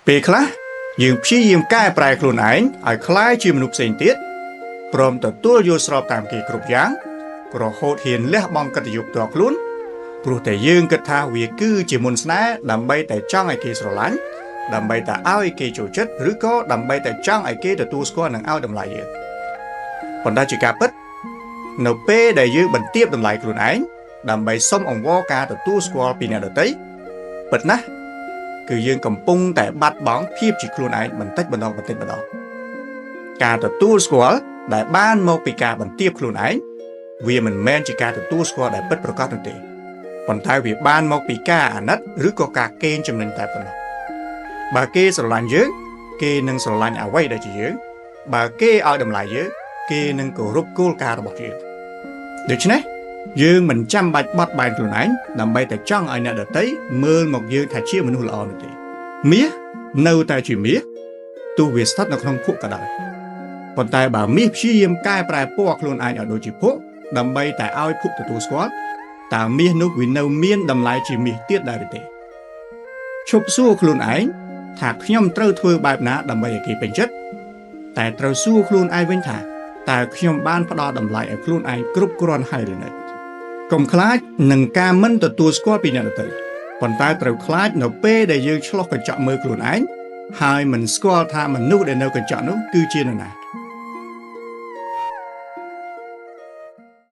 ពេលខ្លះយើងព្យាយាមកែប្រែខ្លួនឯងឲ្យคล้ายជាមនុស្សផ្សេងទៀតព្រមទទួលយល់ស្របតាមគេគ្រប់យ៉ាងរហូតហ៊ានលះបង់កិត្តិយសផ្ទាល់ខ្លួនព្រោះតែយើងគិតថាវាគឺជាមន្តស្នេហ៍ដើម្បីតែចង់ឲ្យគេស្រឡាញ់ដើម្បីតែឲ្យគេចូលចិត្តឬក៏ដើម្បីតែចង់ឲ្យគេទទួលស្គាល់និងឲ្យតម្លៃយើងប៉ុន្តែជាការពិតនៅពេលដែលយើងបន្ទាបតម្លៃខ្លួនឯងដើម្បីសុំអង្វរការទទួលស្គាល់ពីអ្នកដទៃពិតណាស់គឺយើងកំពុងតែបាត់បង់ភាពជាខ្លួនឯងបន្តិចម្ដងការទទួលស្គាល់ដែលបានមកពីការបន្ទាបខ្លួនឯងវាមិនមែនជាការទទួលស្គាល់ដែលពិតប្រាកដនោះទេប៉ុន្តែវាបានមកពីការអាណិតឬក៏ការកេងចំណេញតែប៉ុណ្ណោះបើគេស្រឡាញ់យើងគេនឹងស្រឡាញ់អ្វីដែលជាយើងបើគេឲ្យតម្លៃយើងគេនឹងគោរពគោលការណ៍របស់យើងដូច្នេះយើងមិនចាំបាច់បត់បែនខ្លួនឯងដើម្បីតែចង់ឲ្យអ្នកដទៃមើលមកយើងថាជាមនុស្សល្អនោះទេមាសនៅតែជាមាសទោះវាស្ថិតនៅក្នុងភក់ក៏ដោយប៉ុន្តែបើមាសព្យាយាមកែប្រែពណ៌ខ្លួនឯងឲ្យដូចជាភក់ដើម្បីតែឲ្យភក់ទទួលស្គាល់តើមាសនោះវានៅមានតម្លៃជាមាសទៀតដែរឬទេឈប់សួរខ្លួនឯងថាខ្ញុំត្រូវធ្វើបែបណាដើម្បីឲ្យគេពេញចិត្តតែត្រូវសួរខ្លួនឯងវិញថាតើខ្ញុំបានផ្ដល់តម្លៃឲ្យខ្លួនឯងគ្រប់គ្រាន់ហើយឬនៅកុំខ្លាចនឹងការមិនទទួលស្គាល់ពីអ្នកដទៃប៉ុន្តែត្រូវខ្លាចនៅពេលដែលយើងឆ្លោះកញ្ចក់មើលខ្លួនឯងហើយមិនស្គាល់ថាមនុស្សដែលនៅកញ្ចក់នោះគឺជានរណា